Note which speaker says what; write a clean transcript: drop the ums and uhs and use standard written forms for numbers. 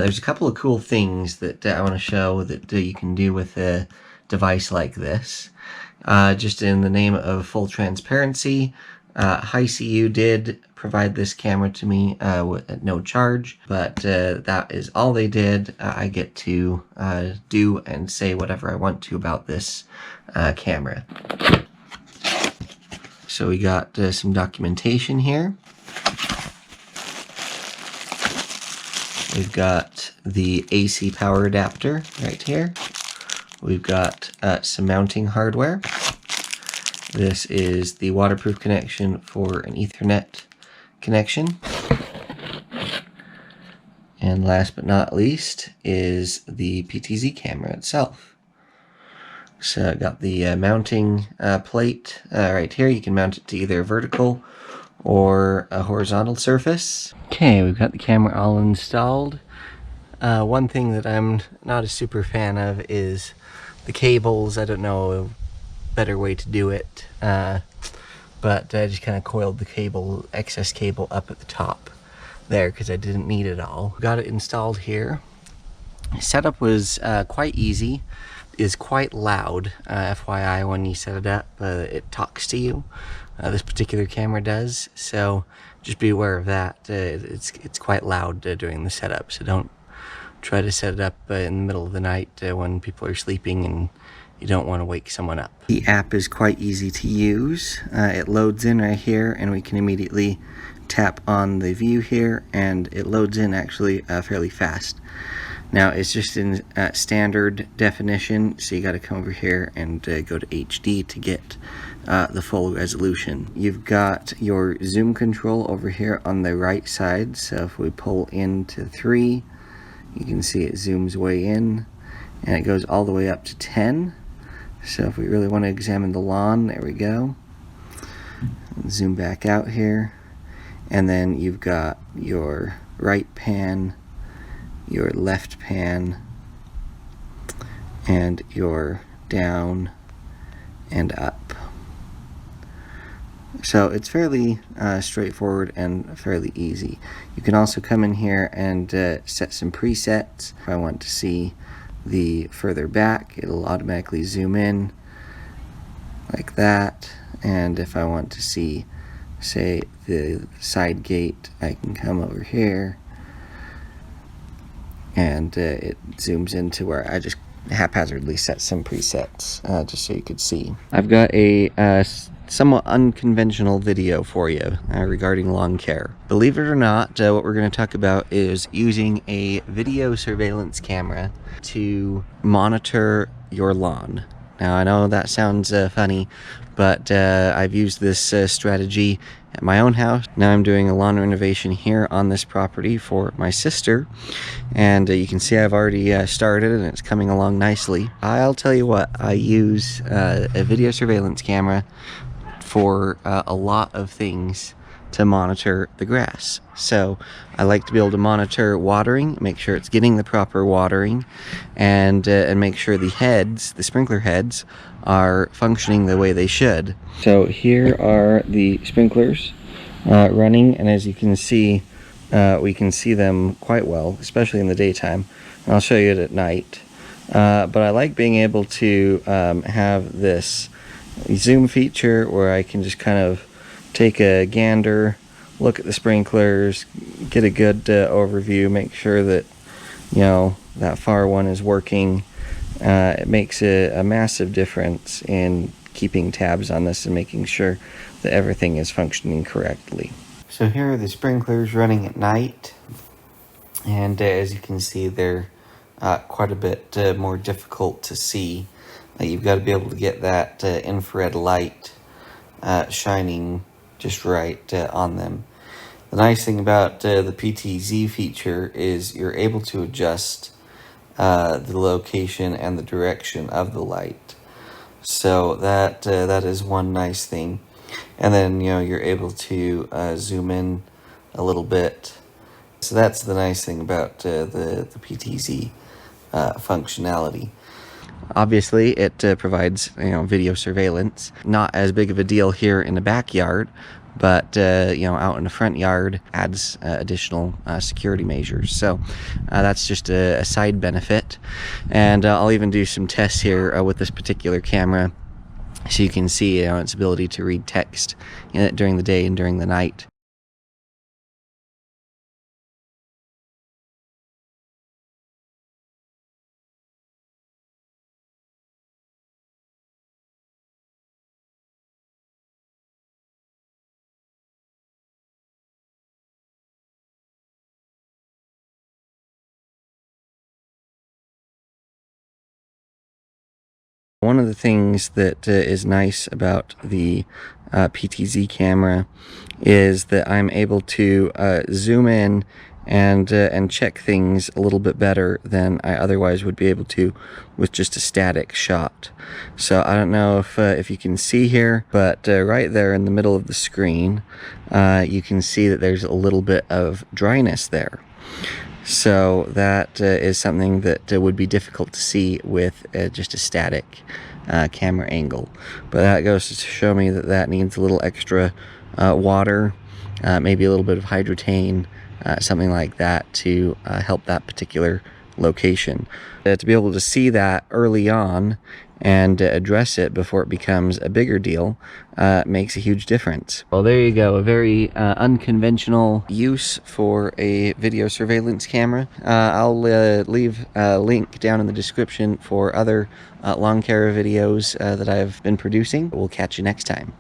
Speaker 1: There's a couple of cool things that I want to show that you can do with a device like this. Just in the name of full transparency, HiCU did provide this camera to me at no charge, but that is all they did. I get to do and say whatever I want to about this camera. So we got some documentation here. We've got the AC power adapter right here. We've got some mounting hardware. This is the waterproof connection for an Ethernet connection. And last but not least is the PTZ camera itself. So I got the mounting plate right here. You can mount it to either vertical or a horizontal surface. Okay, we've got the camera all installed. One thing that I'm not a super fan of is the cables. I don't know a better way to do it, but I just kind of coiled the excess cable up at the top there because I didn't need it all. Got it installed here. Setup was quite easy. Is quite loud, FYI, when you set it up. It talks to you. This particular camera does, so just be aware of that. It's quite loud during the setup, so don't try to set it up in the middle of the night when people are sleeping and you don't want to wake someone up. The app is quite easy to use. It loads in right here, and we can immediately tap on the view here, and it loads in actually fairly fast. Now it's just in standard definition, so you got to come over here and go to HD to get the full resolution. You've got your zoom control over here on the right side, so if we pull into 3, you can see it zooms way in, and it goes all the way up to 10. So if we really want to examine the lawn, there we go. Zoom back out here, and then you've got your right pan, your left pan, and your down and up. So it's fairly straightforward and fairly easy. You can also come in here and set some presets. If I want to see the further back, it'll automatically zoom in like that. And if I want to see, say, the side gate, I can come over here and it zooms into where I just haphazardly set some presets just so you could see. I've got a somewhat unconventional video for you regarding lawn care. Believe it or not, what we're going to talk about is using a video surveillance camera to monitor your lawn. Now I know that sounds funny, but I've used this strategy at my own house. Now I'm doing a lawn renovation here on this property for my sister, and you can see I've already started and it's coming along nicely. I'll tell you what, I use a video surveillance camera for a lot of things to monitor the grass. So I like to be able to monitor watering, make sure it's getting the proper watering, and make sure the heads, the sprinkler heads, are functioning the way they should. So here are the sprinklers running, and as you can see, we can see them quite well, especially in the daytime. And I'll show you it at night. But I like being able to have this zoom feature where I can just kind of take a gander, look at the sprinklers, get a good overview, make sure that, you know, that far one is working. It makes a massive difference in keeping tabs on this and making sure that everything is functioning correctly. So here are the sprinklers running at night, and as you can see, they're quite a bit more difficult to see. You've got to be able to get that infrared light shining just right on them. The nice thing about the PTZ feature is you're able to adjust the location and the direction of the light. So that is one nice thing. And then, you know, you're able to zoom in a little bit. So that's the nice thing about the PTZ functionality. Obviously, it provides, you know, video surveillance. Not as big of a deal here in the backyard, but you know, out in the front yard adds additional security measures. So that's just a side benefit. And I'll even do some tests here with this particular camera, so you can see, you know, its ability to read text during the day and during the night. One of the things that is nice about the PTZ camera is that I'm able to zoom in and check things a little bit better than I otherwise would be able to with just a static shot. So I don't know if you can see here, but right there in the middle of the screen, you can see that there's a little bit of dryness there. So that is something that would be difficult to see with just a static camera angle. But that goes to show me that that needs a little extra water, maybe a little bit of hydrotane, something like that to help that particular location. To be able to see that early on and address it before it becomes a bigger deal makes a huge difference. Well, there you go, a very unconventional use for a video surveillance camera. I'll leave a link down in the description for other lawn care videos that I've been producing. We'll catch you next time.